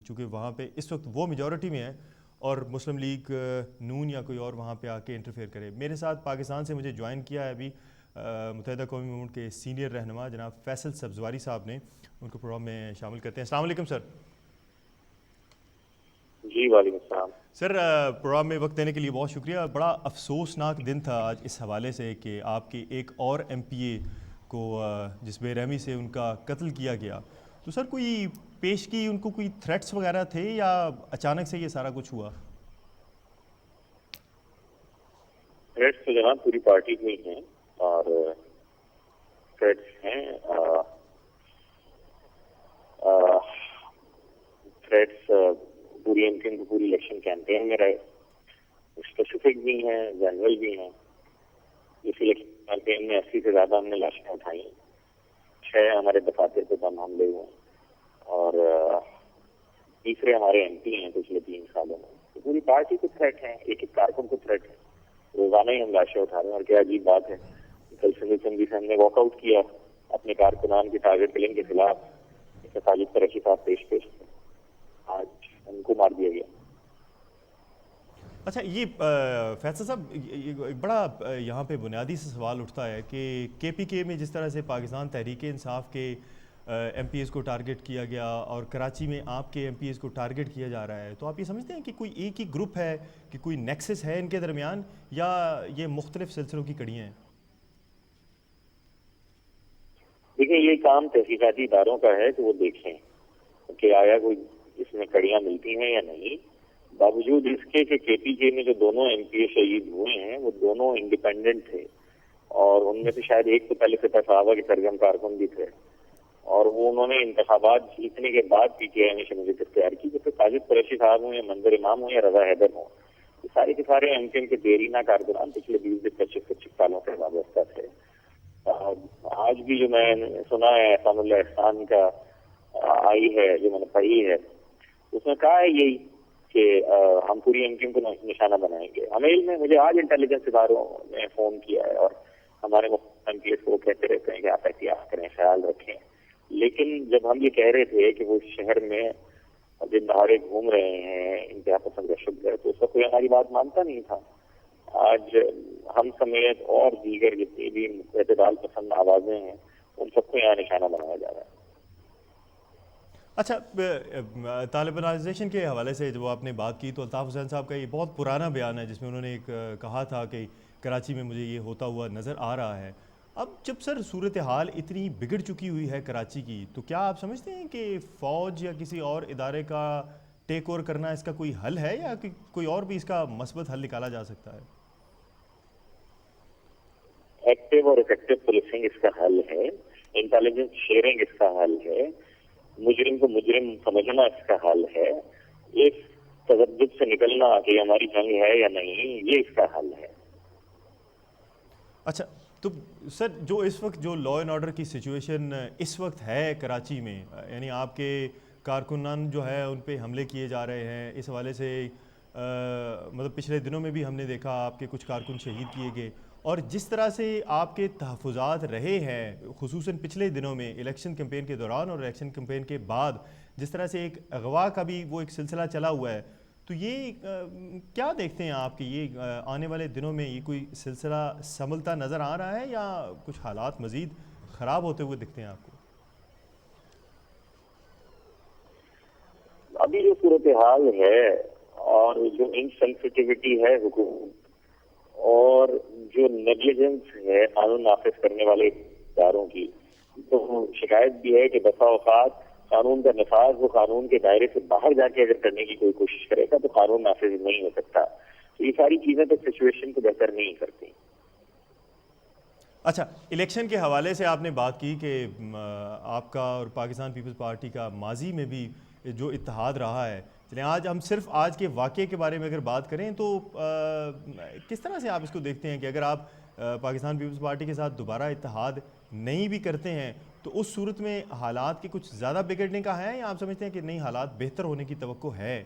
چونکہ وہاں پہ اس وقت وہ میجورٹی میں ہے اور مسلم لیگ نون یا کوئی اور وہاں پہ آ کے انٹرفیئر کرے. میرے ساتھ پاکستان سے مجھے جوائن کیا ہے ابھی متحدہ قومی موومنٹ کے سینئر رہنما جناب فیصل سبزواری صاحب نے. ان کو پروگرام میں شامل کرتے ہیں. السلام علیکم سر. جی وعلیکم السلام سر. پروگرام میں وقت دینے کے لیے بہت شکریہ. بڑا افسوسناک دن تھا آج اس حوالے سے کہ آپ کے ایک اور ایم پی اے کو جس بے رحمی سے ان کا قتل کیا گیا. تو سر کوئی پیشگی ان کو کوئی تھریٹس وغیرہ تھے یا اچانک سے یہ سارا کچھ ہوا؟ تھریٹس تو جناب پوری پارٹی میں ہیں اور تھریٹس ہیں تھریٹس پوری ایم کو پوری الیکشن کیمپین میں رہے. اسپیسیفک بھی ہیں جنرل بھی ہیں. اس الیکشن کیمپین میں 80 سے زیادہ ہم نے لاشیں اٹھائی. 6 ہمارے دفاتر پہ بم حملے ہوئے اور تیسرے ہمارے ایم پی ہیں پچھلے 3 سالوں میں. تو پوری پارٹی کو تھریٹ ہے. ایک ایک کارکن کو تھریٹ ہے. روزانہ ہی ہم لاشیں اٹھا رہے ہیں. اور کیا عجیب بات ہے کل سنگی سے ہم نے واک آؤٹ کیا اپنے کارکنان کی ٹارگیٹ کلنگ کے خلاف. خالد قریشی صاحب پیش آج ان کو مار دیا گیا. اچھا یہ فیصل صاحب ایک بڑا یہاں پہ بنیادی سے سوال اٹھتا ہے کہ کے پی کے میں جس طرح سے پاکستان تحریک انصاف کے ایم پی ایز کو ٹارگٹ کیا گیا اور کراچی میں آپ کے ایم پی ایز کو ٹارگٹ کیا جا رہا ہے، تو آپ یہ سمجھتے ہیں کہ کوئی ایک ہی گروپ ہے کہ کوئی نیکسس ہے ان کے درمیان یا یہ مختلف سلسلوں کی کڑیاں ہیں؟ دیکھیں یہ کام تحقیقاتی اداروں کا ہے کہ وہ دیکھیں کہ آیا کوئی اس میں کڑیاں ملتی ہیں یا نہیں. باوجود اس کے کہ کے پی کے میں جو دونوں ایم پی اے شہید ہوئے ہیں وہ دونوں انڈیپینڈنٹ تھے اور ان میں سے شاید ایک تو پہلے فتح صحابہ کے سرگرم کارکن بھی تھے اور وہ انہوں نے انتخابات جیتنے کے بعد پی ٹی آئی میں شمولیت اختیار کی. جیسے خالد قریشی صاحب ہوں یا منظر امام ہوں یا رضا حیدر ہوں، یہ سارے کے سارے ایم پی ایم کے دیرینہ کارکنان پچھلے 20 سے 25 سالوں سے وابستہ تھے. آج بھی جو میں نے سنا ہے احسان اللہ احسان کا آئی ہے جو میں نے پڑھی ہے اس میں کہا ہے یہی کہ ہم پوری ایم کیو کو نشانہ بنائیں گے. امیل میں مجھے آج انٹیلیجنس اداروں نے فون کیا ہے اور ہمارے ایم پی ایس کو کہتے رہتے ہیں کہ آپ احتیاط کریں، خیال رکھیں. لیکن جب ہم یہ کہہ رہے تھے کہ وہ شہر میں دن دہاڑے گھوم رہے ہیں انتہا پسند دہشت گرد، تو اس وقت کوئی ہماری بات مانتا نہیں تھا. آج ہم سمیت اور دیگر جتنی بھی اعتدال پسند آوازیں ہیں ان سب کو یہاں نشانہ بنایا جا رہا ہے. اچھا، طالبانائزیشن کے حوالے سے جو آپ نے بات کی تو الطاف حسین صاحب کا یہ بہت پرانا بیان ہے جس میں انہوں نے ایک کہا تھا کہ کراچی میں مجھے یہ ہوتا ہوا نظر آ رہا ہے. اب جب سر صورتحال اتنی بگڑ چکی ہوئی ہے کراچی کی، تو کیا آپ سمجھتے ہیں کہ فوج یا کسی اور ادارے کا ٹیک اوور کرنا اس کا کوئی حل ہے یا کہ کوئی اور بھی اس کا مثبت حل نکالا جا سکتا ہے؟ ایکٹیو اور افیکٹو پولیسنگ اس کا حل ہے. انٹیلیجنس شیئرنگ اس کا حل ہے. مجرم کو مجرم سمجھنا اس کا حل ہے. اس تجدد سے نکلنا کہ ہماری جنگ ہے یا نہیں، یہ اس کا حل ہے. اچھا، تو سر جو اس وقت جو لا اینڈ آرڈر کی سچویشن اس وقت ہے کراچی میں، یعنی آپ کے کارکنان جو ہے ان پہ حملے کیے جا رہے ہیں، اس حوالے سے مطلب پچھلے دنوں میں بھی ہم نے دیکھا آپ کے کچھ کارکن شہید کیے گئے، اور جس طرح سے آپ کے تحفظات رہے ہیں خصوصاً پچھلے دنوں میں الیکشن کیمپین کے دوران اور الیکشن کیمپین کے بعد جس طرح سے ایک اغوا کا بھی وہ ایک سلسلہ چلا ہوا ہے، تو یہ کیا دیکھتے ہیں آپ کہ یہ آنے والے دنوں میں یہ کوئی سلسلہ سنبھلتا نظر آ رہا ہے یا کچھ حالات مزید خراب ہوتے ہوئے دکھتے ہیں آپ کو؟ ابھی جو صورتحال ہے اور جو انسینسٹیوٹی ہے حکومت اور جو نیگلیجنس ہے قانون نافذ کرنے والے اداروں کی، تو شکایت بھی ہے کہ بسا اوقات قانون کا نفاذ وہ قانون کے دائرے سے باہر جا کے اگر کرنے کی کوئی کوشش کرے گا تو قانون نافذ نہیں ہو سکتا. تو یہ ساری چیزیں تو سچویشن کو بہتر نہیں کرتی. اچھا، الیکشن کے حوالے سے آپ نے بات کی کہ آپ کا اور پاکستان پیپلز پارٹی کا ماضی میں بھی جو اتحاد رہا ہے. چلیں آج ہم صرف آج کے واقعے کے بارے میں اگر بات کریں تو کس طرح سے آپ اس کو دیکھتے ہیں کہ اگر آپ پاکستان پیپلز پارٹی کے ساتھ دوبارہ اتحاد نہیں بھی کرتے ہیں تو اس صورت میں حالات کے کچھ زیادہ بگڑنے کا ہے یا آپ سمجھتے ہیں کہ نہیں حالات بہتر ہونے کی توقع ہے؟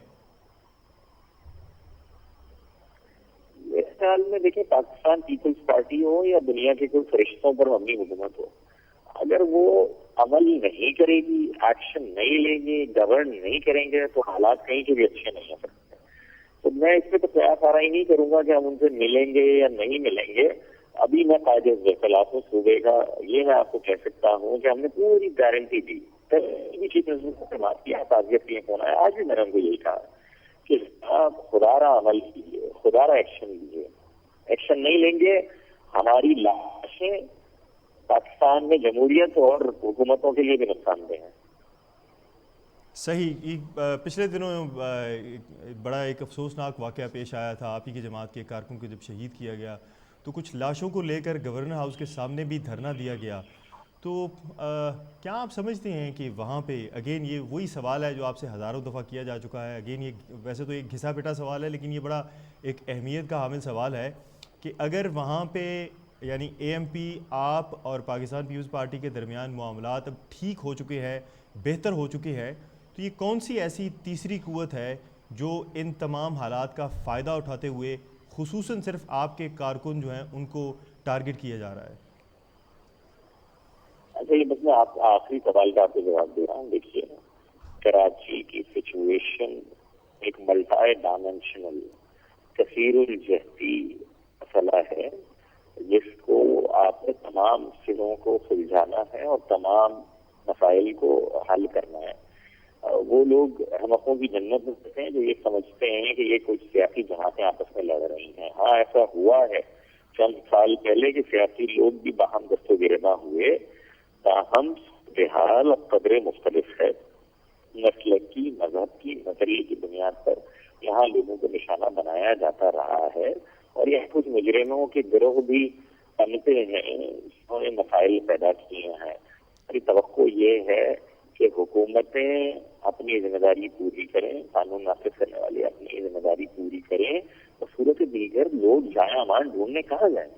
میرے خیال میں دیکھیں پاکستان پیپلز پارٹی ہو یا دنیا کے کوئی فرشتوں پر مبنی حکومت ہو، اگر وہ عمل نہیں کرے گی، ایکشن نہیں لیں گے، گورن نہیں کریں گے تو حالات کہیں سے بھی اچھے نہیں ہو سکتے. تو میں اس پہ تو قیاس آرائی نہیں کروں گا کہ ہم ان سے ملیں گے یا نہیں ملیں گے. ابھی میں قائد خلاف ہوں صوبے کا. یہ میں آپ کو کہہ سکتا ہوں کہ ہم نے پوری گارنٹی دی بات کیا، تعزیت کے فون آیا. آج بھی میں نے ان کو یہی کہا کہ آپ خدا را عمل کیجیے، خدا را ایکشن لیجیے. ایکشن نہیں لیں گے ہماری لاشیں پاکستان میں جمہوریت اور حکومتوں کے لیے بھی نقصان دہ ہیں. صحیح. پچھلے دنوں بڑا ایک افسوسناک واقعہ پیش آیا تھا. آپ ہی کی جماعت کے کارکن کو جب شہید کیا گیا تو کچھ لاشوں کو لے کر گورنر ہاؤس کے سامنے بھی دھرنا دیا گیا. تو کیا آپ سمجھتے ہیں کہ وہاں پہ اگین یہ وہی سوال ہے جو آپ سے ہزاروں دفعہ کیا جا چکا ہے. اگین یہ ویسے تو ایک گھسا پٹا سوال ہے لیکن یہ بڑا ایک اہمیت کا حامل سوال ہے کہ اگر وہاں پہ یعنی اے ایم پی آپ اور پاکستان پیپلز پارٹی کے درمیان معاملات اب ٹھیک ہو چکے ہیں، بہتر ہو چکے ہیں، تو یہ کون سی ایسی تیسری قوت ہے جو ان تمام حالات کا فائدہ اٹھاتے ہوئے خصوصاً صرف آپ کے کارکن جو ہیں ان کو ٹارگٹ کیا جا رہا ہے؟ اچھا، یہ بس میں آپ آخری سوال کا آپ کو جواب دے رہا ہوں. دیکھیے، کراچی کی سچویشن ایک ملٹائی ڈائمینشنل کثیر الجہتی مسئلہ ہے جس کو آپ نے تمام سروں کو سلجھانا ہے اور تمام مسائل کو حل کرنا ہے. وہ لوگ ہم اپنوں کی جنت میں رہتے ہیں جو یہ سمجھتے ہیں کہ یہ کچھ سیاسی جماعتیں آپس میں لڑ رہی ہیں. ہاں، ایسا ہوا ہے چند سال پہلے کہ سیاسی لوگ بھی باہم دست و گریباں ہوئے، تاہم صورتحال اب قدرے مختلف ہے. مسلک کی، مذہب کی، نظریے کی بنیاد پر یہاں لوگوں کو نشانہ بنایا جاتا رہا ہے اور یہ کچھ مجرموں کے گروہ بھی بنتے ہیں جنہوں نے مسائل پیدا کیے ہیں. میری توقع یہ ہے کہ حکومتیں اپنی ذمہ داری پوری کریں، قانون نافذ کرنے والے اپنی ذمہ داری پوری کریں اور صورت دیگر لوگ جائیں امان ڈھونڈنے کہاں جائیں.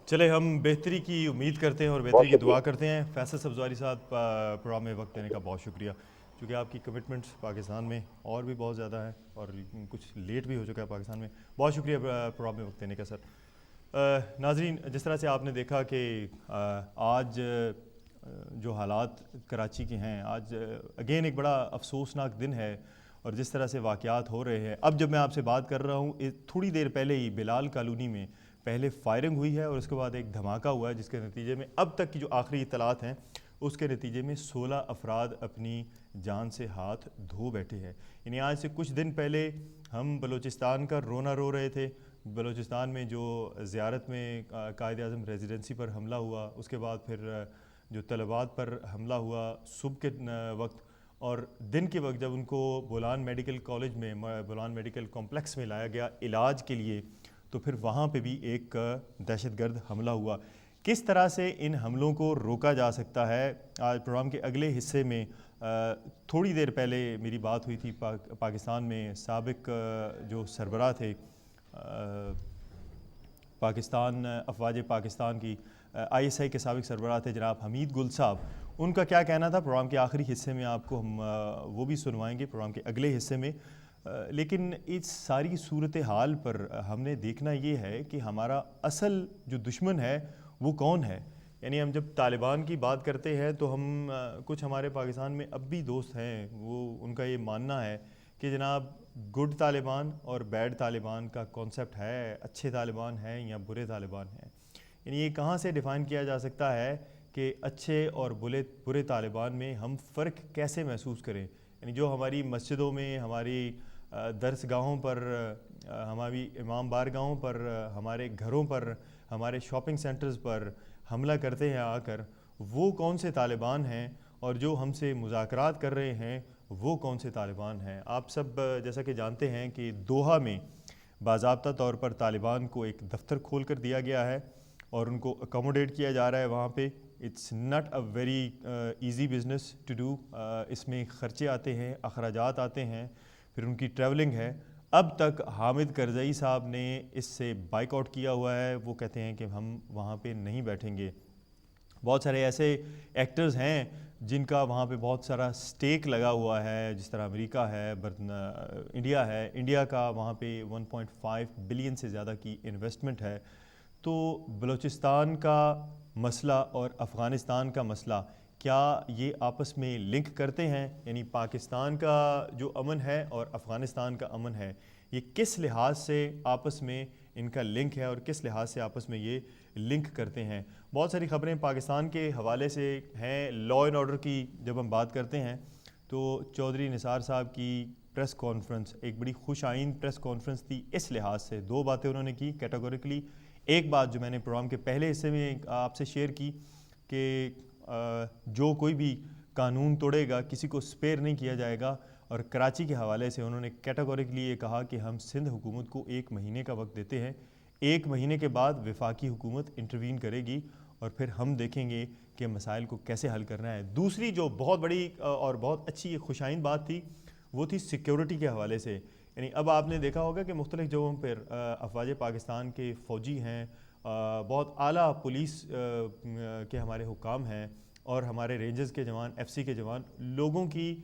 چلے، ہم بہتری کی امید کرتے ہیں اور بہت بہتری کی شکریہ. دعا کرتے ہیں. فیصل سبزواری صاحب، پروگرام میں وقت دینے کا بہت شکریہ، چونکہ آپ کی کمٹمنٹس پاکستان میں اور بھی بہت زیادہ ہیں اور کچھ لیٹ بھی ہو چکا ہے پاکستان میں. بہت شکریہ پروگرام میں وقت دینے کا سر. ناظرین، جس طرح سے آپ نے دیکھا کہ آج جو حالات کراچی کے ہیں، آج اگین ایک بڑا افسوسناک دن ہے اور جس طرح سے واقعات ہو رہے ہیں. اب جب میں آپ سے بات کر رہا ہوں، تھوڑی دیر پہلے ہی بلال کالونی میں پہلے فائرنگ ہوئی ہے اور اس کے بعد ایک دھماکہ ہوا ہے جس کے نتیجے میں اب تک کی جو آخری اطلاعات ہیں اس کے نتیجے میں 16 افراد اپنی جان سے ہاتھ دھو بیٹھے ہیں. یعنی آج سے کچھ دن پہلے ہم بلوچستان کا رونا رو رہے تھے. بلوچستان میں جو زیارت میں قائد اعظم ریزیڈنسی پر حملہ ہوا، اس کے بعد پھر جو طلبات پر حملہ ہوا صبح کے وقت، اور دن کے وقت جب ان کو بولان میڈیکل کالج میں، بولان میڈیکل کمپلیکس میں لایا گیا علاج کے لیے، تو پھر وہاں پہ بھی ایک دہشت گرد حملہ ہوا. کس طرح سے ان حملوں کو روکا جا سکتا ہے؟ آج پروگرام کے اگلے حصے میں تھوڑی دیر پہلے میری بات ہوئی تھی پاکستان میں سابق جو سربراہ تھے پاکستان افواج پاکستان کی، آئی ایس آئی کے سابق سربراہ تھے جناب حمید گل صاحب. ان کا کیا کہنا تھا پروگرام کے آخری حصے میں آپ کو ہم وہ بھی سنوائیں گے پروگرام کے اگلے حصے میں. لیکن اس ساری صورتحال پر ہم نے دیکھنا یہ ہے کہ ہمارا اصل جو دشمن ہے وہ کون ہے. یعنی ہم جب طالبان کی بات کرتے ہیں تو ہم کچھ ہمارے پاکستان میں اب بھی دوست ہیں، وہ ان کا یہ ماننا ہے کہ جناب گڈ طالبان اور بیڈ طالبان کا کانسیپٹ ہے، اچھے طالبان ہیں یا برے طالبان ہیں. یعنی یہ کہاں سے ڈیفائن کیا جا سکتا ہے کہ اچھے اور برے طالبان میں ہم فرق کیسے محسوس کریں؟ یعنی جو ہماری مسجدوں میں، ہماری درس گاہوں پر، ہماری امام بارگاہوں پر، ہمارے گھروں پر، ہمارے شاپنگ سینٹرز پر حملہ کرتے ہیں آ کر، وہ کون سے طالبان ہیں؟ اور جو ہم سے مذاکرات کر رہے ہیں وہ کون سے طالبان ہیں؟ آپ سب جیسا کہ جانتے ہیں کہ دوحہ میں باضابطہ طور پر طالبان کو ایک دفتر کھول کر دیا گیا ہے اور ان کو اکوموڈیٹ کیا جا رہا ہے وہاں پہ. It's not a very easy business to do. اس میں خرچے آتے ہیں، اخراجات آتے ہیں، پھر ان کی ٹریولنگ ہے. اب تک حامد کرزئی صاحب نے اس سے بائیک آؤٹ کیا ہوا ہے. وہ کہتے ہیں کہ ہم وہاں پہ نہیں بیٹھیں گے. بہت سارے ایسے ایکٹرز ہیں جن کا وہاں پہ بہت سارا سٹیک لگا ہوا ہے، جس طرح امریکہ ہے، انڈیا ہے. انڈیا کا وہاں پہ 1.5 بلین سے زیادہ کی انویسٹمنٹ ہے. تو بلوچستان کا مسئلہ اور افغانستان کا مسئلہ کیا یہ آپس میں لنک کرتے ہیں؟ یعنی پاکستان کا جو امن ہے اور افغانستان کا امن ہے، یہ کس لحاظ سے آپس میں ان کا لنک ہے اور کس لحاظ سے آپس میں یہ لنک کرتے ہیں؟ بہت ساری خبریں پاکستان کے حوالے سے ہیں۔ لا اینڈ آرڈر کی جب ہم بات کرتے ہیں تو چودھری نثار صاحب کی پریس کانفرنس ایک بڑی خوش آئند پریس کانفرنس تھی اس لحاظ سے۔ دو باتیں انہوں نے کی کیٹیگوریکلی۔ ایک بات جو میں نے پروگرام کے پہلے حصے میں آپ سے شیئر کی کہ جو کوئی بھی قانون توڑے گا کسی کو سپیئر نہیں کیا جائے گا، اور کراچی کے حوالے سے انہوں نے کیٹیگوریکلی یہ کہا کہ ہم سندھ حکومت کو 1 مہینے کا وقت دیتے ہیں، 1 مہینے کے بعد وفاقی حکومت انٹروین کرے گی اور پھر ہم دیکھیں گے کہ مسائل کو کیسے حل کرنا ہے۔ دوسری جو بہت بڑی اور بہت اچھی خوش آئند بات تھی وہ تھی سیکیورٹی کے حوالے سے۔ یعنی اب آپ نے دیکھا ہوگا کہ مختلف جگہوں پر افواج پاکستان کے فوجی ہیں، بہت اعلیٰ پولیس کے ہمارے حکام ہیں اور ہمارے رینجرز کے جوان، ایف سی کے جوان لوگوں کی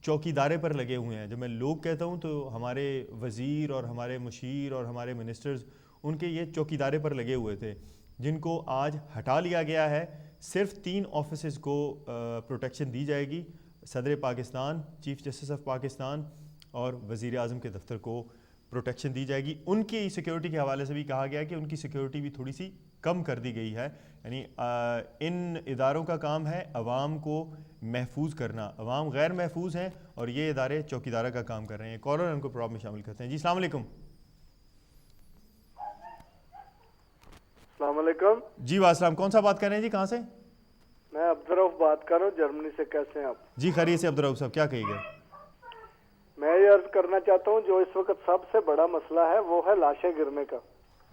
چوکی دارے پر لگے ہوئے ہیں۔ جب میں لوگ کہتا ہوں تو ہمارے وزیر اور ہمارے مشیر اور ہمارے منسٹرز ان کے یہ چوکی دارے پر لگے ہوئے تھے، جن کو آج ہٹا لیا گیا ہے۔ صرف 3 آفیسز کو پروٹیکشن دی جائے گی، صدر Pakistan, chief justice of Pakistan اور وزیر اعظم کے دفتر کو پروٹیکشن دی جائے گی۔ ان کی سیکیورٹی کے حوالے سے بھی کہا گیا کہ ان کی سیکیورٹی بھی تھوڑی سی کم کر دی گئی ہے۔ یعنی ان اداروں کا کام ہے عوام کو محفوظ کرنا، عوام غیر محفوظ ہیں اور یہ ادارے چوکیدارہ کا کام کر رہے ہیں۔ کالر ان کو پروگرام میں شامل کرتے ہیں۔ جی السلام علیکم۔ السلام علیکم۔ جی وعلیکم، کون سا بات کر رہے ہیں جی، کہاں سے؟ میں عبدالرؤف بات کر رہا ہوں جرمنی سے۔ کیسے ہیں آپ؟ جی خیریت سے عبدالرؤف صاحب، کیا کہیے گا؟ میں یہ عرض کرنا چاہتا ہوں جو اس وقت سب سے بڑا مسئلہ ہے وہ ہے لاشیں گرنے کا۔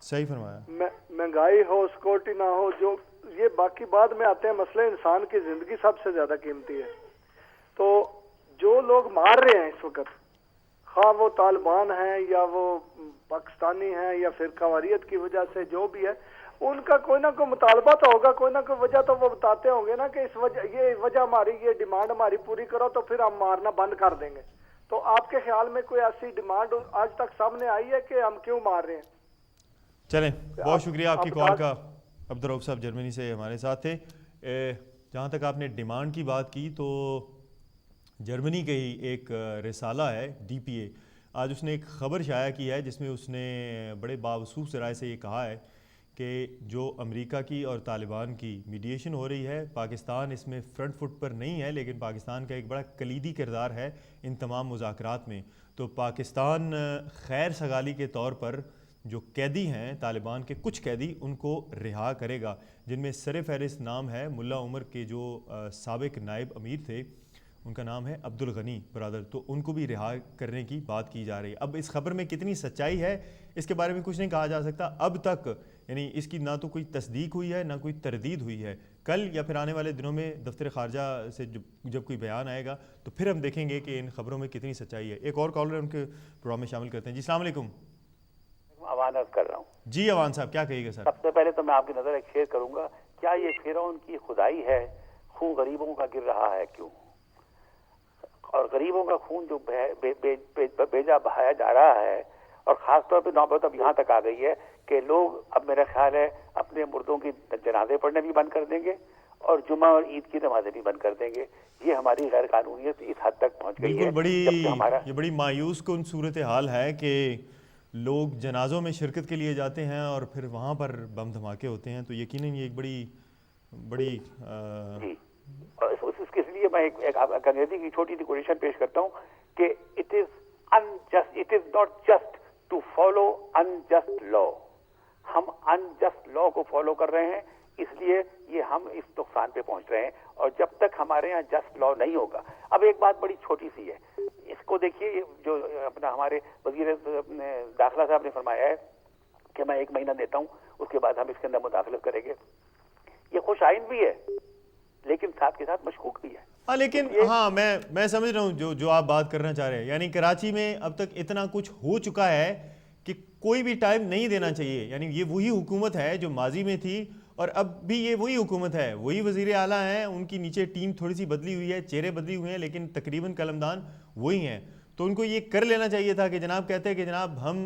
صحیح فرمایا۔ مہنگائی ہو، سیکورٹی نہ ہو، جو یہ باقی بعد میں آتے ہیں مسئلے، انسان کی زندگی سب سے زیادہ قیمتی ہے۔ تو جو لوگ مار رہے ہیں اس وقت، خواہ وہ طالبان ہیں یا وہ پاکستانی ہیں یا فرقہ واریت کی وجہ سے جو بھی ہے، ان کا کوئی نہ کوئی مطالبہ تو ہوگا، کوئی نہ کوئی وجہ تو وہ بتاتے ہوں گے نا کہ اس وجہ، یہ وجہ ہماری، یہ ڈیمانڈ ہماری پوری کرو تو پھر ہم مارنا بند کر دیں گے۔ تو آپ کے خیال میں کوئی ایسی ڈیمانڈ آج تک سامنے آئی ہے کہ ہم کیوں مار رہے ہیں؟ چلیں، بہت شکریہ آپ کی کال کا۔ عبدالرؤف صاحب جرمنی سے ہمارے ساتھ تھے۔ جہاں تک آپ نے ڈیمانڈ کی بات کی تو جرمنی کے ہی ایک رسالہ ہے ڈی پی اے، آج اس نے ایک خبر شائع کی ہے جس میں اس نے بڑے باوسوخ رائے سے یہ کہا ہے کہ جو امریکہ کی اور طالبان کی میڈیشن ہو رہی ہے، پاکستان اس میں فرنٹ فٹ پر نہیں ہے، لیکن پاکستان کا ایک بڑا کلیدی کردار ہے ان تمام مذاکرات میں۔ تو پاکستان خیر سگالی کے طور پر جو قیدی ہیں طالبان کے، کچھ قیدی، ان کو رہا کرے گا، جن میں سر فہرست نام ہے ملا عمر کے جو سابق نائب امیر تھے، ان کا نام ہے عبدالغنی برادر، تو ان کو بھی رہا کرنے کی بات کی جا رہی ہے۔ اب اس خبر میں کتنی سچائی ہے اس کے بارے میں کچھ نہیں کہا جا سکتا اب تک، یعنی اس کی نہ تو کوئی تصدیق ہوئی ہے نہ کوئی تردید ہوئی ہے۔ کل یا پھر آنے والے دنوں میں دفتر خارجہ سے جب کوئی بیان آئے گا تو پھر ہم دیکھیں گے کہ ان خبروں میں کتنی سچائی ہے۔ ایک اور کالر ان کے پروگرام میں شامل کرتے ہیں۔ جی السلام علیکم۔ اوان عرض کر رہا ہوں۔ جی اوان صاحب، کیا کہیے گا سر؟ سب سے پہلے تو میں آپ کی نظر ایک شیئر کروں گا، کیا یہ فرعون کی خدائی ہے؟ خون غریبوں کا گر رہا ہے کیوں؟ اور غریبوں کا خون جو بیجا بہایا جا رہا ہے، اور خاص طور پہ نوبت اب یہاں تک آ گئی ہے کہ لوگ اب میرا خیال ہے اپنے مردوں کی جنازے پڑھنے بھی بند کر دیں گے اور جمعہ اور عید کی نمازیں بھی بند کر دیں گے۔ یہ ہماری غیر قانونیت اس حد تک پہنچ گئی ہے۔ بالکل یہ بڑی مایوس کن صورتحال ہے کہ لوگ جنازوں میں شرکت کے لیے جاتے ہیں اور پھر وہاں پر بم دھماکے ہوتے ہیں، تو یقیناً یہ ایک بڑی جی، اور اس کے لیے میں ایک انگریزی کی چھوٹی سی کوٹیشن پیش کرتا ہوں کہ it is not just to follow unjust law. ہم انجسٹ لا کو فالو کر رہے ہیں، اس لیے یہ ہم اس نقصان پہ پہنچ رہے ہیں، اور جب تک ہمارے یہاں جسٹ لا نہیں ہوگا۔ اب ایک بات بڑی چھوٹی سی ہے، اس کو دیکھیے، جو اپنا ہمارے وزیر داخلہ صاحب نے فرمایا ہے کہ میں 1 مہینہ دیتا ہوں، اس کے بعد ہم اس کے اندر مداخلت کریں گے، یہ خوش آئند بھی ہے لیکن ساتھ کے ساتھ مشکوک بھی ہے۔ لیکن ہاں میں سمجھ رہا ہوں جو آپ بات کرنا چاہ رہے ہیں، یعنی کراچی میں اب تک اتنا کچھ ہو چکا ہے کہ کوئی بھی ٹائم نہیں دینا چاہیے۔ یعنی یہ وہی حکومت ہے جو ماضی میں تھی اور اب بھی یہ وہی حکومت ہے، وہی وزیر اعلیٰ ہیں، ان کی نیچے ٹیم تھوڑی سی بدلی ہوئی ہے، چہرے بدلی ہوئے ہیں، لیکن تقریباً قلمدان وہی ہیں۔ تو ان کو یہ کر لینا چاہیے تھا کہ جناب کہتے ہیں کہ جناب ہم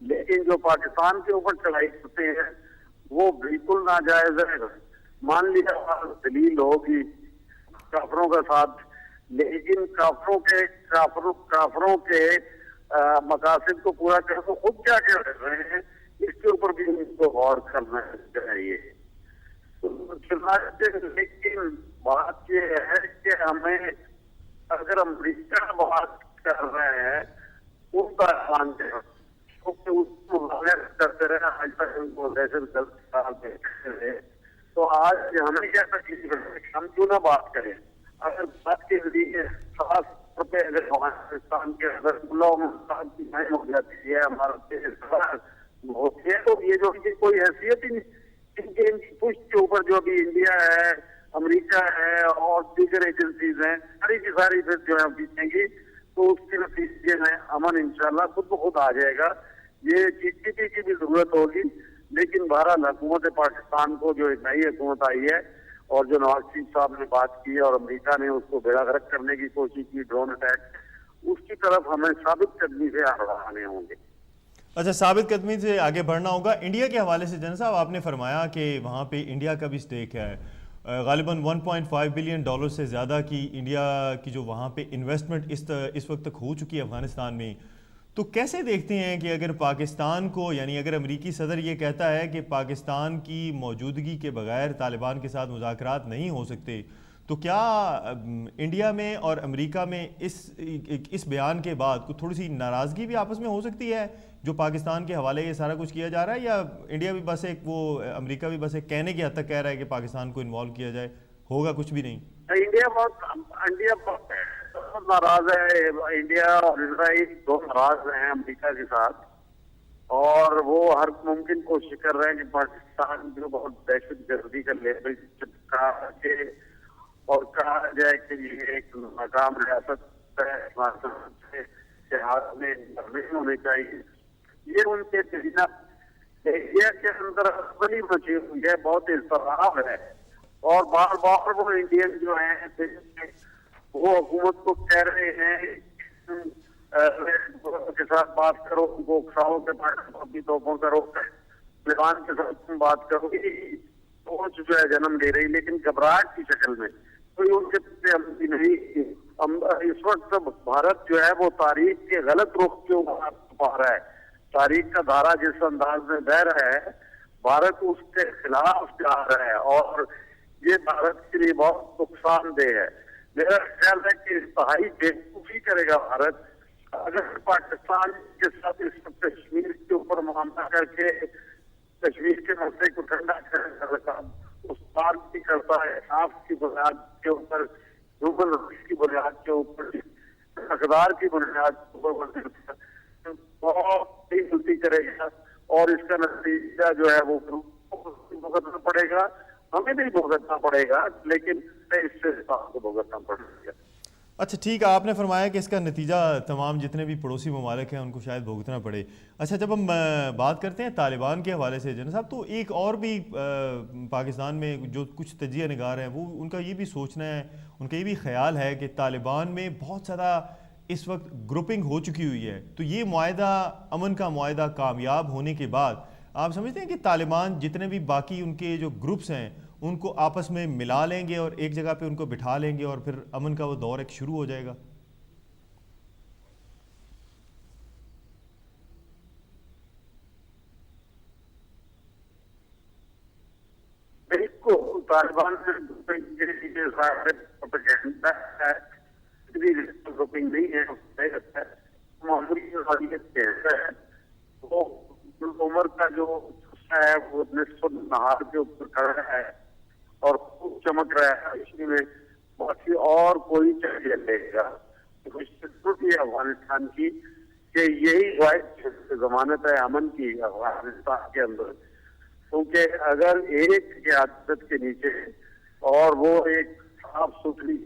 لیکن جو پاکستان کے اوپر چڑھائی کرتے ہیں وہ بالکل ناجائز ہے. مان لیا دلیل ہوگی کافروں کا ساتھ، لیکن کافروں کے مقاصد کو پورا کر تو خود کیا کر رہے ہیں اس کے اوپر بھی ان کو غور کرنا چاہیے. لیکن بات یہ ہے کہ ہمیں اگر امریکہ بات کر رہے ہیں ان کا کرتے رہے آج تک ان کو دہشت گرد رہے، تو آج ہمیں کیا تکلیف ہے؟ ہم کیوں نہ بات کریں؟ اگر بات کے ذریعے خاص طور پہ اگر پاکستان کے اندر ہو جاتی ہے ہمارا ہوتی ہے تو یہ جو کوئی حیثیت ہی نہیں. ان کی پشت کے اوپر جو ابھی انڈیا ہے، امریکہ ہے اور دیگر ایجنسیز ہیں، ساری کی ساری پھر جو ہے بیچیں گی تو اس کے نتیجے میں امن انشاءاللہ خود بخود آ جائے گا. یہ TTP کی بھی ضرورت ہوگی، لیکن بہرحال حکومت پاکستان کو جو ایک نئی حکومت آئی ہے اور جو نواز شریف صاحب نے بات کی اور امریکہ نے اس کو بیڑا غرق کرنے کی کوشش کی ڈرون اٹیک، اس کی طرف ہمیں ثابت قدمی سے آنے ہوں گے. اچھا، ثابت قدمی سے آگے بڑھنا ہوگا. انڈیا کے حوالے سے جن صاحب آپ نے فرمایا کہ وہاں پہ انڈیا کا بھی سٹیک ہے، غالباً 1.5 بلین ڈالر سے زیادہ کی انڈیا کی جو وہاں پہ انویسٹمنٹ اس وقت تک ہو چکی ہے افغانستان میں. تو کیسے دیکھتے ہیں کہ اگر پاکستان کو، یعنی اگر امریکی صدر یہ کہتا ہے کہ پاکستان کی موجودگی کے بغیر طالبان کے ساتھ مذاکرات نہیں ہو سکتے، تو کیا انڈیا میں اور امریکہ میں اس بیان کے بعد کوئی تھوڑی سی ناراضگی بھی آپس میں ہو سکتی ہے جو پاکستان کے حوالے یہ سارا کچھ کیا جا رہا ہے، یا انڈیا بھی بس امریکہ بھی بس ایک کہنے کی حد تک کہہ رہا ہے کہ پاکستان کو انوالو کیا جائے، ہوگا کچھ بھی نہیں؟ انڈیا بہت ناراض ہے. انڈیا اور اسرائیل دو ناراض ہیں امریکہ کے ساتھ، اور وہ ہر ممکن کوشش کر رہے ہیں کہ پاکستان جو بہت دہشت گردی کا لیبل چپکا کے اور کہا جائے کہ یہ ایک ناکام ریاست ہے، جہاد میں نہیں ہونے چاہیے. یہ ان کے ایریا کے اندر بڑی مچی ہوئی ہے، بہت اضطراب ہے، اور بار بار وہ انڈین جو ہیں وہ حکومت کو کہہ رہے ہیں کے ساتھ بات کرو، ان کو اکساؤ کے پاس اپنی توپوں کرو، طالبان کے ساتھ تم بات کرو. سوچ جو ہے جنم لے رہی، لیکن گھبراہٹ کی شکل میں کوئی ان کے عملی نہیں. اس وقت بھارت جو ہے وہ تاریخ کے غلط رخ کے اوپر پا رہا ہے. تاریخ کا دھارا جس انداز میں بہ رہا ہے، بھارت اس کے خلاف جا رہا ہے، اور یہ بھارت کے لیے بہت نقصان دہ ہے. میرا خیال ہے کہ انتہائی بےوقوفی کرے گا بھارت اگر پاکستان کے ساتھ اس کشمیر کے اوپر معاملہ کر کے کشمیر کے مسئلے کو ٹھنڈا کرنے کا اس بات بھی کرتا ہے. صاف کی بنیاد کے اوپر، ہیومن رائٹس کی بنیاد کے اوپر، اقدار کی بنیاد کے اوپر بہت ہی غلطی کرے گا، اور اس کا نتیجہ جو ہے وہ بھگتنا پڑے گا. ہمیں نہیں بھگتنا پڑے گا، لیکن اس سے بھگتنا پڑے گا. اچھا ٹھیک ہے، آپ نے فرمایا کہ اس کا نتیجہ تمام جتنے بھی پڑوسی ممالک ہیں ان کو شاید بھگتنا پڑے. اچھا، جب ہم بات کرتے ہیں طالبان کے حوالے سے جناب صاحب، تو ایک اور بھی پاکستان میں جو کچھ تجزیہ نگار ہیں وہ ان کا یہ بھی سوچنا ہے، ان کا یہ بھی خیال ہے کہ طالبان میں بہت زیادہ اس وقت گروپنگ ہو چکی ہوئی ہے. تو یہ معاہدہ، امن کا معاہدہ کامیاب ہونے کے بعد آپ سمجھتے ہیں کہ طالبان جتنے بھی باقی ان کے جو گروپس ہیں ان کو آپس میں ملا لیں گے اور ایک جگہ پہ ان کو بٹھا لیں گے اور پھر امن کا وہ دور ایک شروع ہو جائے گا؟ بالکل، طالبان نہیں ہے، معمولی وہ عمر کا جو ہے وہ نصف نہار کے اوپر کھڑا ہے اور خوب چمک رہا ہے. اسی میں باقی اور کوئی چاہیے لے گا. افغانستان کی کہ یہی واحد ضمانت ہے امن کی افغانستان کے اندر، کیونکہ اگر ایک قیادت کے نیچے اور وہ ایک صاف ستھری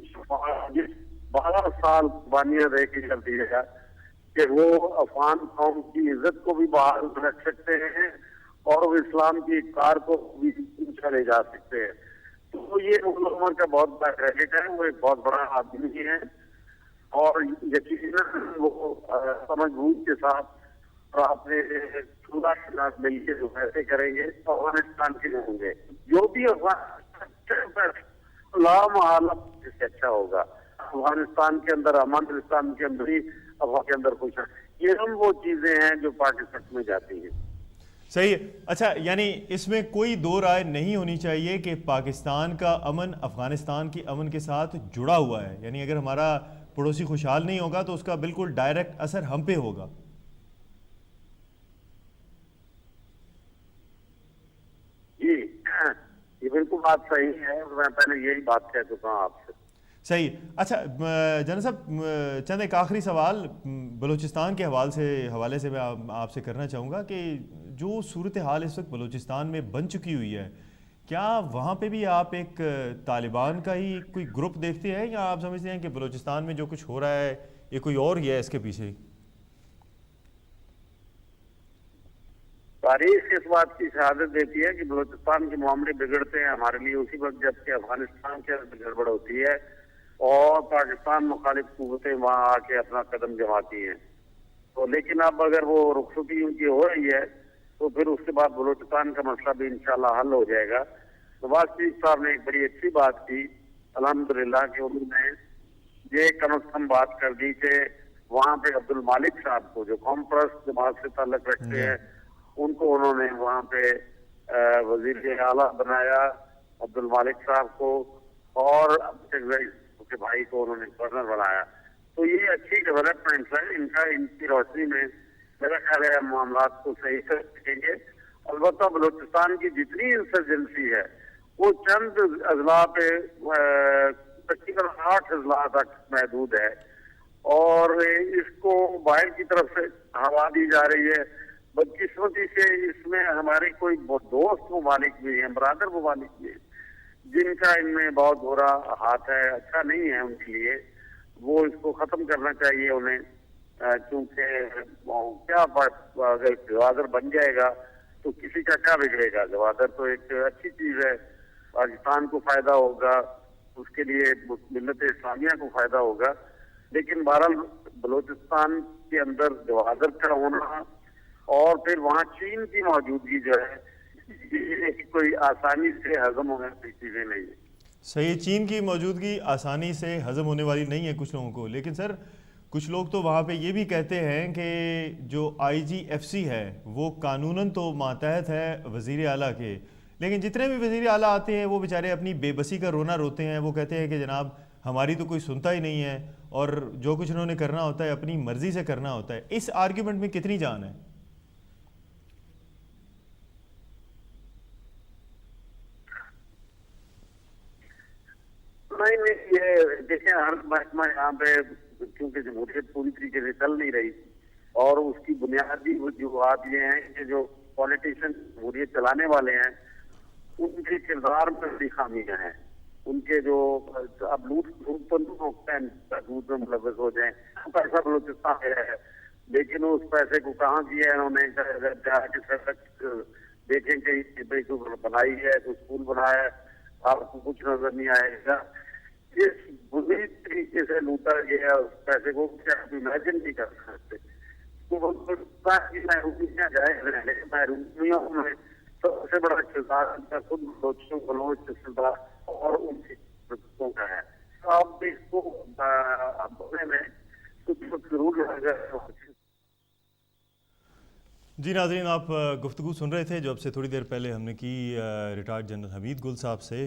12 سال قربانیاں دے کے کر دی ہے کہ وہ افغان قوم کی عزت کو بھی بحال رکھ سکتے ہیں اور وہ اسلام کی کار کو بھی اونچا لے جا سکتے ہیں. تو یہ عمر کا بہت بڑا کریڈٹ ہے. وہ ایک بہت بڑا آدمی ہے اور یقیناً وہ سمجھ بوجھ کے ساتھ اور آپ نے 16 مل کے جو فیصلے کریں گے تو افغانستان کے ہوں گے. جو بھی لامحالہ اس سے اچھا ہوگا. افغانستان کے اندر امن، افغانستان کے اندر ہی افغان کے اندر کچھ، یہ ہم وہ چیزیں ہیں جو پاکستان میں جاتی ہیں. صحیح ہے. اچھا، یعنی اس میں کوئی دو رائے نہیں ہونی چاہیے کہ پاکستان کا امن افغانستان کی امن کے ساتھ جڑا ہوا ہے. یعنی اگر ہمارا پڑوسی خوشحال نہیں ہوگا تو اس کا بالکل ڈائریکٹ اثر ہم پہ ہوگا. جی یہ بالکل بات صحیح ہے. میں پہلے یہی بات کہہ چکا ہوں آپ سے. صحیح. اچھا جنرل صاحب، چند ایک آخری سوال بلوچستان کے حوالے سے میں آپ سے کرنا چاہوں گا کہ جو صورتحال اس وقت بلوچستان میں بن چکی ہوئی ہے، کیا وہاں پہ بھی آپ ایک طالبان کا ہی کوئی گروپ دیکھتے ہیں، یا آپ سمجھتے ہیں کہ بلوچستان میں جو کچھ ہو رہا ہے یہ کوئی اور ہی ہے اس کے پیچھے؟ تاریخ اس بات کی شہادت دیتی ہے کہ بلوچستان کے معاملے بگڑتے ہیں ہمارے لیے اسی وقت جب کہ افغانستان کے اندر گڑبڑ ہوتی ہے اور پاکستان مخالف قوتیں وہاں آ کے اپنا قدم جماتی ہیں. تو لیکن اب اگر وہ رخصتی ان کی ہو رہی ہے تو پھر اس کے بعد بلوچستان کا مسئلہ بھی انشاءاللہ حل ہو جائے گا. نواز شریف صاحب نے ایک بڑی اچھی بات کی الحمدللہ کہ انہوں نے یہ کم از کم بات کر دی کہ وہاں پہ عبد المالک صاحب کو جو قوم پرست جماعت سے تعلق رکھتے ہیں ان کو انہوں نے وہاں پہ وزیر اعلیٰ بنایا عبد المالک صاحب کو، اور کے بھائی کو انہوں نے گورنر بنایا. تو یہ اچھی ڈیولپمنٹ ہے ان کی روشنی میں میرا خیال ہے معاملات کو صحیح کر سکیں گے. البتہ بلوچستان کی جتنی انسرجنسی ہے وہ چند اضلاع پہ تقریباً 8 اضلاع تک محدود ہے، اور اس کو باہر کی طرف سے ہوا دی جا رہی ہے. بدقسمتی سے اس میں ہمارے کوئی دوست ممالک بھی ہیں، برادر ممالک بھی ہیں جن کا ان میں بہت برا ہاتھ ہے. اچھا نہیں ہے ان کے لیے. وہ اس کو ختم کرنا چاہیے انہیں، کیونکہ کیا اگر گوادر بن جائے گا تو کسی کا کیا بگڑے گا. گوادر تو ایک اچھی چیز ہے، پاکستان کو فائدہ ہوگا، اس کے لیے ملت اسلامیہ کو فائدہ ہوگا. لیکن بہرحال بلوچستان کے اندر گوادر کا ہونا اور پھر وہاں چین کی موجودگی جو ہے یہ کوئی آسانی سے ہضم ہونے والی چیزیں نہیں ہیں. صحیح. چین کی موجودگی آسانی سے ہضم ہونے والی نہیں ہے کچھ لوگوں کو. لیکن سر کچھ لوگ تو وہاں پہ یہ بھی کہتے ہیں کہ جو IGFC ہے وہ قانوناً تو ماتحت ہے وزیر اعلیٰ کے، لیکن جتنے بھی وزیر اعلیٰ آتے ہیں وہ بیچارے اپنی بے بسی کا رونا روتے ہیں. وہ کہتے ہیں کہ جناب ہماری تو کوئی سنتا ہی نہیں ہے، اور جو کچھ انہوں نے کرنا ہوتا ہے اپنی مرضی سے کرنا ہوتا ہے. اس آرگیومنٹ میں کتنی جان ہے؟ نہیں یہ دیکھیں ہر محکمہ یہاں پہ کیونکہ جمہوریت پوری طریقے سے چل نہیں رہی، اور اس کی بنیادی وجوہات یہ ہیں کہ جو پولیٹیشین جمہوریت چلانے والے ہیں ان کے کردار میں بڑی خامیاں ہیں. ان کے جو اب لوٹ میں ملوث ہو جائیں. پیسہ بلوچستان ہے لیکن اس پیسے کو کہاں کیا ہے انہوں نے، جا کے سڑک دیکھیں کہ بنائی ہے، کوئی اسکول بنایا ہے، آپ کو کچھ نظر نہیں آئے گا. اس بری طریقے سے لوٹا گیا اس پیسے کو کیا آپ امیجن نہیں کر سکتے. محرومیاں جائے محرومیوں میں سب سے بڑا کردار خود بلوچ سردار اور ان کی کا ہے. آپ بھی اس کو بولنے میں کچھ ضرور لگا. جی ناظرین، آپ گفتگو سن رہے تھے جو اب سے تھوڑی دیر پہلے ہم نے کی ریٹائرڈ جنرل حمید گل صاحب سے.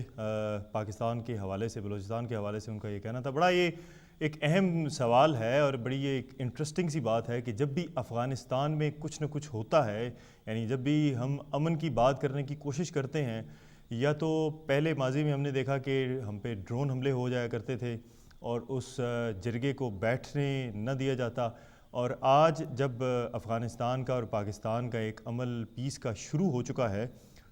پاکستان کے حوالے سے، بلوچستان کے حوالے سے ان کا یہ کہنا تھا. بڑا یہ ایک اہم سوال ہے اور بڑی یہ ایک انٹرسٹنگ سی بات ہے کہ جب بھی افغانستان میں کچھ نہ کچھ ہوتا ہے، یعنی جب بھی ہم امن کی بات کرنے کی کوشش کرتے ہیں، یا تو پہلے ماضی میں ہم نے دیکھا کہ ہم پہ ڈرون حملے ہو جایا کرتے تھے اور اس جرگے کو بیٹھنے نہ دیا جاتا، اور آج جب افغانستان کا اور پاکستان کا ایک عمل پیس کا شروع ہو چکا ہے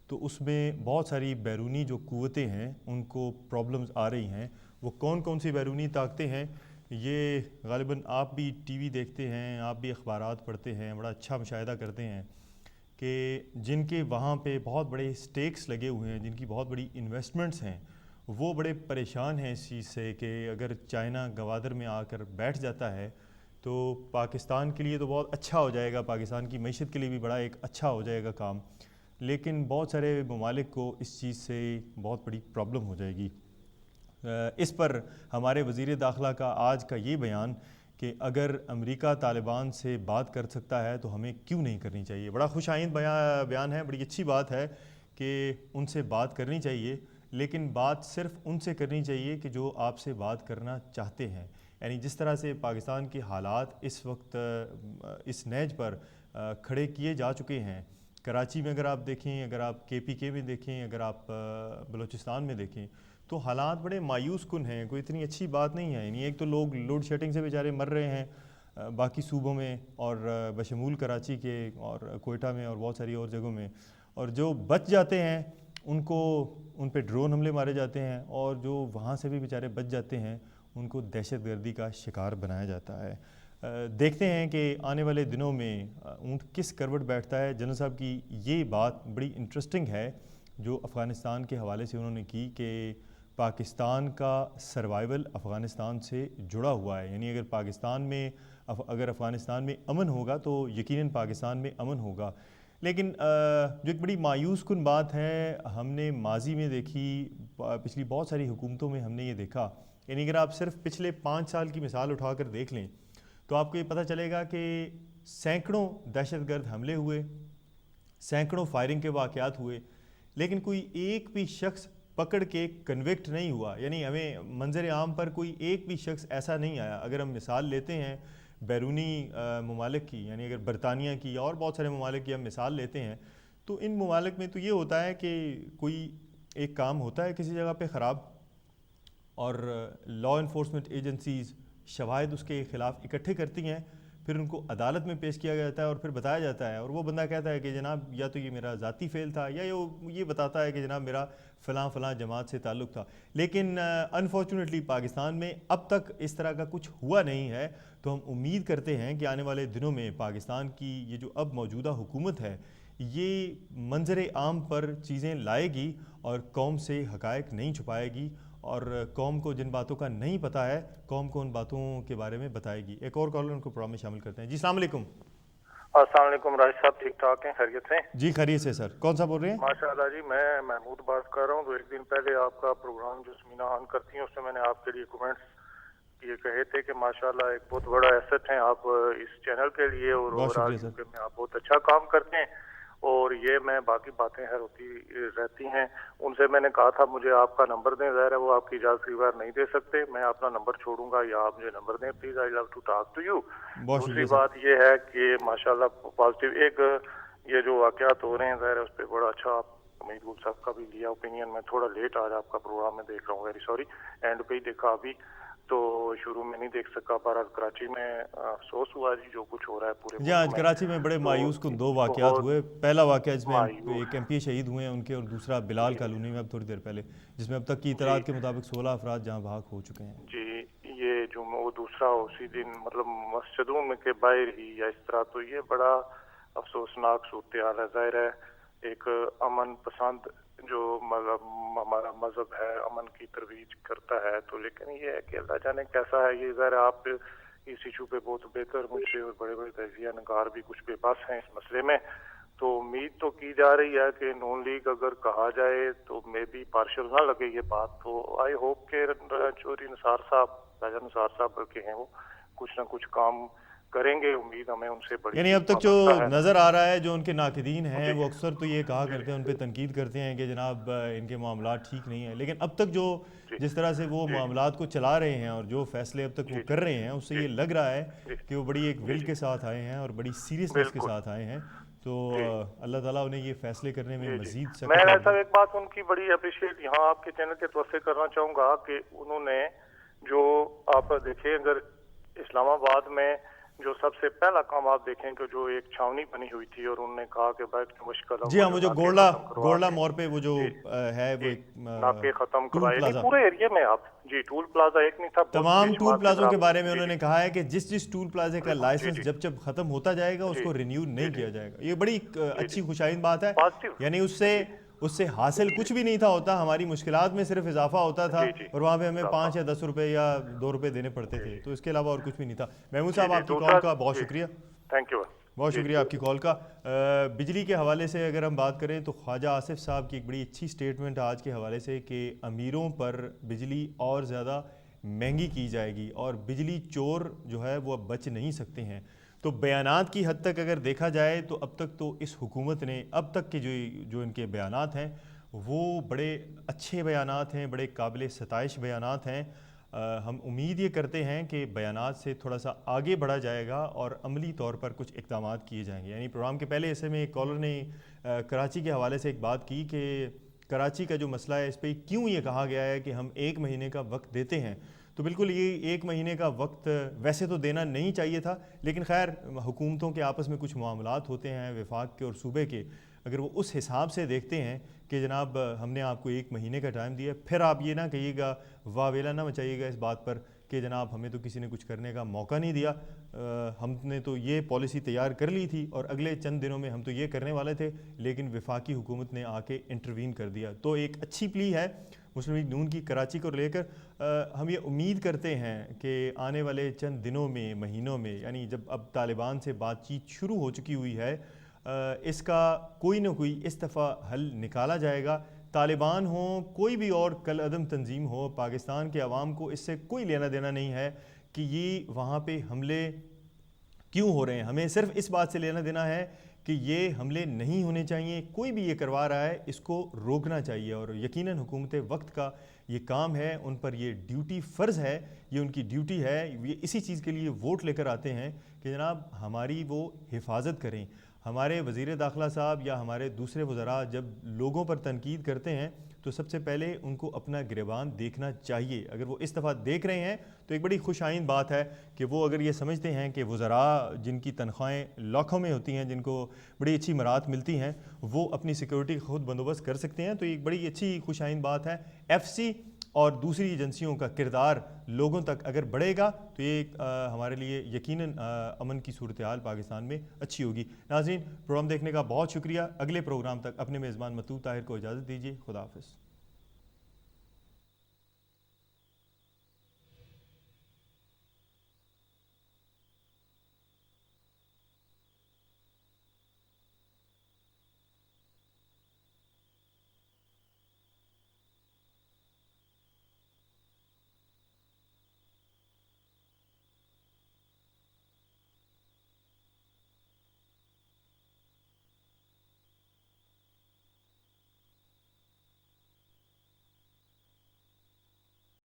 تو اس میں بہت ساری بیرونی جو قوتیں ہیں ان کو پرابلمز آ رہی ہیں. وہ کون کون سی بیرونی طاقتیں ہیں یہ غالباً آپ بھی ٹی وی دیکھتے ہیں، آپ بھی اخبارات پڑھتے ہیں، بڑا اچھا مشاہدہ کرتے ہیں کہ جن کے وہاں پہ بہت بڑے سٹیکس لگے ہوئے ہیں، جن کی بہت بڑی انویسٹمنٹس ہیں، وہ بڑے پریشان ہیں اس چیز سے کہ اگر چائنا گوادر میں آ کر بیٹھ جاتا ہے تو پاکستان کے لیے تو بہت اچھا ہو جائے گا, پاکستان کی معیشت کے لیے بھی بڑا ایک اچھا ہو جائے گا کام, لیکن بہت سارے ممالک کو اس چیز سے بہت بڑی پرابلم ہو جائے گی. اس پر ہمارے وزیر داخلہ کا آج کا یہ بیان کہ اگر امریکہ طالبان سے بات کر سکتا ہے تو ہمیں کیوں نہیں کرنی چاہیے, بڑا خوش آئند بیان ہے, بڑی اچھی بات ہے کہ ان سے بات کرنی چاہیے, لیکن بات صرف ان سے کرنی چاہیے کہ جو آپ سے بات کرنا چاہتے ہیں. یعنی جس طرح سے پاکستان کے حالات اس وقت اس نیج پر کھڑے کیے جا چکے ہیں, کراچی میں اگر آپ دیکھیں, اگر آپ KPK میں دیکھیں, اگر آپ بلوچستان میں دیکھیں, تو حالات بڑے مایوس کن ہیں, کوئی اتنی اچھی بات نہیں ہے. یعنی ایک تو لوگ لوڈ شیڈنگ سے بیچارے مر رہے ہیں باقی صوبوں میں اور بشمول کراچی کے اور کوئٹہ میں اور بہت ساری اور جگہوں میں, اور جو بچ جاتے ہیں ان پہ ڈرون حملے مارے جاتے ہیں, اور جو وہاں سے بھی بیچارے بچ جاتے ہیں ان کو دہشت گردی کا شکار بنایا جاتا ہے. دیکھتے ہیں کہ آنے والے دنوں میں اونٹ کس کروٹ بیٹھتا ہے. جنرل صاحب کی یہ بات بڑی انٹرسٹنگ ہے جو افغانستان کے حوالے سے انہوں نے کی کہ پاکستان کا سروائیول افغانستان سے جڑا ہوا ہے. یعنی اگر افغانستان میں امن ہوگا تو یقیناً پاکستان میں امن ہوگا. لیکن جو ایک بڑی مایوس کن بات ہے, ہم نے ماضی میں دیکھی, پچھلی بہت ساری حکومتوں میں ہم نے یہ دیکھا. یعنی اگر آپ صرف پچھلے 5 سال کی مثال اٹھا کر دیکھ لیں تو آپ کو یہ پتہ چلے گا کہ سینکڑوں دہشت گرد حملے ہوئے, سینکڑوں فائرنگ کے واقعات ہوئے, لیکن کوئی ایک بھی شخص پکڑ کے کنوکٹ نہیں ہوا. یعنی ہمیں منظر عام پر کوئی ایک بھی شخص ایسا نہیں آیا. اگر ہم مثال لیتے ہیں بیرونی ممالک کی, یعنی اگر برطانیہ کی اور بہت سارے ممالک کی ہم مثال لیتے ہیں, تو ان ممالک میں تو یہ ہوتا ہے کہ کوئی ایک کام ہوتا ہے کسی جگہ پہ خراب, اور لا انفورسمنٹ ایجنسیز شواہد اس کے خلاف اکٹھے کرتی ہیں, پھر ان کو عدالت میں پیش کیا جاتا ہے اور پھر بتایا جاتا ہے, اور وہ بندہ کہتا ہے کہ جناب یا تو یہ میرا ذاتی فعل تھا, یا یہ بتاتا ہے کہ جناب میرا فلاں جماعت سے تعلق تھا. لیکن انفارچونیٹلی پاکستان میں اب تک اس طرح کا کچھ ہوا نہیں ہے. تو ہم امید کرتے ہیں کہ آنے والے دنوں میں پاکستان کی یہ جو اب موجودہ حکومت ہے یہ منظر عام پر چیزیں لائے گی اور قوم سے حقائق نہیں چھپائے گی, اور قوم کو جن باتوں کا نہیں پتہ ہے قوم کو ان باتوں کے بارے میں بتائے گی. ایک اور کالر ان کو پروگرام میں شامل کرتے ہیں. جی السلام علیکم. السلام علیکم راج صاحب, ٹھیک ٹھاک ہیں, خیریت سے؟ جی خیریت سے سر. کون سا بول رہے ہیں؟ ماشاء اللہ جی, میں محمود بات کر رہا ہوں. تو ایک دن پہلے آپ کا پروگرام جو سمینا آن کرتی ہیں اس میں میں نے آپ کے لیے کومنٹس یہ کہے تھے کہ ماشاء اللہ ایک بہت بڑا ایسٹ ہیں آپ اس چینل کے لیے, اور اوورآل میں آپ بہت اچھا کام کرتے ہیں, اور یہ میں باقی باتیں خیر ہوتی رہتی ہیں. ان سے میں نے کہا تھا مجھے آپ کا نمبر دیں, ظاہر ہے وہ آپ کی اجازت کی بار نہیں دے سکتے, میں اپنا نمبر چھوڑوں گا یا آپ مجھے نمبر دیں please, I love to talk to you. دوسری بات یہ ہے کہ ماشاءاللہ پازیٹیو ایک یہ جو واقعات ہو رہے ہیں ظاہر ہے اس پہ بڑا اچھا امید گل صاحب کا بھی لیا اوپینین. میں تھوڑا لیٹ آج آپ کا پروگرام میں دیکھ رہا ہوں, ویری سوری, اینڈ پہ ہی دیکھا ابھی تو شروع میں نہیں دیکھ سکا. پر آج کراچی میں افسوس ہوا جی جو کچھ ہو رہا ہے پورے. جی آج کراچی میں بڑے مایوس کن 2 واقعات ہوئے. پہلا واقعہ جس میں ایک MP شہید ہوئے ہیں ان کے, اور دوسرا بلال کالونی میں اب تھوڑی دیر پہلے, جس میں اب تک کی اطلاعات کے مطابق 16 افراد جہاں بھاگ ہو چکے ہیں. جی یہ جو وہ دوسرا اسی دن مطلب مسجدوں میں کے باہر ہی یا اس طرح, تو یہ بڑا افسوسناک صورتحال ہے. ظاہر ہے ایک امن پسند جو ہمارا مذہب ہے امن کی ترویج کرتا ہے, تو لیکن یہ ہے کہ اللہ جانے کیسا ہے یہ. ظاہر آپ اس ایشو پہ بہت بہتر مجھ سے اور بڑے بڑے تجزیہ نگار بھی کچھ بے بس ہیں اس مسئلے میں. تو امید تو کی جا رہی ہے کہ نون لیگ اگر کہا جائے تو مے بھی پارشل نہ لگے یہ بات. تو آئی ہوپ کہ چوری نثار صاحب, راجہ نثار صاحب کے ہیں وہ کچھ نہ کچھ کام کریں گے, امید ہمیں ان سے بڑی. یعنی اب تک جو نظر آ رہا ہے جو ان کے ناقدین ہیں وہ اکثر تو یہ کہا کرتے ہیں, ان پہ تنقید کرتے ہیں کہ جناب ان کے معاملات ٹھیک نہیں ہیں, لیکن اب تک جو جس طرح سے وہ معاملات کو چلا رہے ہیں اور جو فیصلے اب تک وہ کر رہے ہیں اس سے یہ لگ رہا ہے کہ وہ بڑی ایک ول کے ساتھ آئے ہیں اور بڑی سیریسنس کے ساتھ آئے ہیں. تو اللہ تعالیٰ انہیں یہ فیصلے کرنے میں مزید سخت. میں ایسا ایک بات ان کی بڑی اپریشیٹ یہاں آپ کے چینل کے طور سے کرنا چاہوں گا کہ انہوں نے جو آپ دیکھیں اگر اسلام آباد میں جو سب سے پہلا کام آپ دیکھیں کہ جو ایک چھاونی بنی ہوئی تھی اور انہوں نے کہا کہ بھائی مشکل. جی ہاں, وہ جو گورلا موڑ پہ وہ جو ہے وہ ناکے ختم کروائے پورے ایریا میں. آپ جی ٹول پلازا ایک نہیں تھا, تمام ٹول پلازوں کے بارے میں انہوں نے کہا ہے کہ جس ٹول پلازے کا لائسنس جب ختم ہوتا جائے گا اس کو رینیو نہیں کیا جائے گا. یہ بڑی اچھی خوشائند بات ہے. یعنی اس سے حاصل کچھ بھی نہیں تھا ہوتا, ہماری مشکلات میں صرف اضافہ ہوتا تھا اور وہاں پہ ہمیں 5 یا 10 روپے یا 2 روپے دینے پڑتے تھے, تو اس کے علاوہ اور کچھ بھی نہیں تھا. محمود صاحب آپ کی کال کا بہت شکریہ, تھینک یو, بہت شکریہ آپ کی کال کا. بجلی کے حوالے سے اگر ہم بات کریں تو خواجہ آصف صاحب کی ایک بڑی اچھی سٹیٹمنٹ آج کے حوالے سے کہ امیروں پر بجلی اور زیادہ مہنگی کی جائے گی اور بجلی چور جو ہے وہ اب بچ نہیں سکتے ہیں. تو بیانات کی حد تک اگر دیکھا جائے تو اب تک تو اس حکومت نے اب تک کے جو ان کے بیانات ہیں وہ بڑے اچھے بیانات ہیں, بڑے قابل ستائش بیانات ہیں. ہم امید یہ کرتے ہیں کہ بیانات سے تھوڑا سا آگے بڑھا جائے گا اور عملی طور پر کچھ اقدامات کیے جائیں گے. یعنی پروگرام کے پہلے حصے میں ایک کالر نے کراچی کے حوالے سے ایک بات کی کہ کراچی کا جو مسئلہ ہے اس پہ کیوں یہ کہا گیا ہے کہ ہم 1 مہینے کا وقت دیتے ہیں. تو بالکل یہ 1 مہینے کا وقت ویسے تو دینا نہیں چاہیے تھا, لیکن خیر حکومتوں کے آپس میں کچھ معاملات ہوتے ہیں وفاق کے اور صوبے کے, اگر وہ اس حساب سے دیکھتے ہیں کہ جناب ہم نے آپ کو 1 مہینے کا ٹائم دیا, پھر آپ یہ نہ کہیے گا, واویلا نہ مچائیے گا اس بات پر کہ جناب ہمیں تو کسی نے کچھ کرنے کا موقع نہیں دیا, ہم نے تو یہ پالیسی تیار کر لی تھی اور اگلے چند دنوں میں ہم تو یہ کرنے والے تھے, لیکن وفاقی حکومت نے آ کے انٹروین کر دیا. تو ایک اچھی پلی ہے مسلم لیگ نون کی کراچی کو لے کر. ہم یہ امید کرتے ہیں کہ آنے والے چند دنوں میں, مہینوں میں, یعنی جب اب طالبان سے بات چیت شروع ہو چکی ہوئی ہے, اس کا کوئی نہ کوئی اس دفعہ حل نکالا جائے گا. طالبان ہوں کوئی بھی اور کل عدم تنظیم ہو, پاکستان کے عوام کو اس سے کوئی لینا دینا نہیں ہے کہ یہ وہاں پہ حملے کیوں ہو رہے ہیں. ہمیں صرف اس بات سے لینا دینا ہے کہ یہ حملے نہیں ہونے چاہیے. کوئی بھی یہ کروا رہا ہے اس کو روکنا چاہیے, اور یقیناً حکومت وقت کا یہ کام ہے, ان پر یہ ڈیوٹی فرض ہے, یہ ان کی ڈیوٹی ہے. یہ اسی چیز کے لیے ووٹ لے کر آتے ہیں کہ جناب ہماری وہ حفاظت کریں. ہمارے وزیر داخلہ صاحب یا ہمارے دوسرے وزراء جب لوگوں پر تنقید کرتے ہیں تو سب سے پہلے ان کو اپنا گریبان دیکھنا چاہیے. اگر وہ اس دفعہ دیکھ رہے ہیں تو ایک بڑی خوش آئند بات ہے کہ وہ اگر یہ سمجھتے ہیں کہ وزراء جن کی تنخواہیں لاکھوں میں ہوتی ہیں, جن کو بڑی اچھی مرات ملتی ہیں, وہ اپنی سیکورٹی کا خود بندوبست کر سکتے ہیں, تو ایک بڑی اچھی خوش آئند بات ہے. ایف سی اور دوسری ایجنسیوں کا کردار لوگوں تک اگر بڑھے گا تو یہ ہمارے لیے یقیناً امن کی صورتحال پاکستان میں اچھی ہوگی. ناظرین, پروگرام دیکھنے کا بہت شکریہ. اگلے پروگرام تک اپنے میزبان متو طاہر کو اجازت دیجیے. خدا حافظ.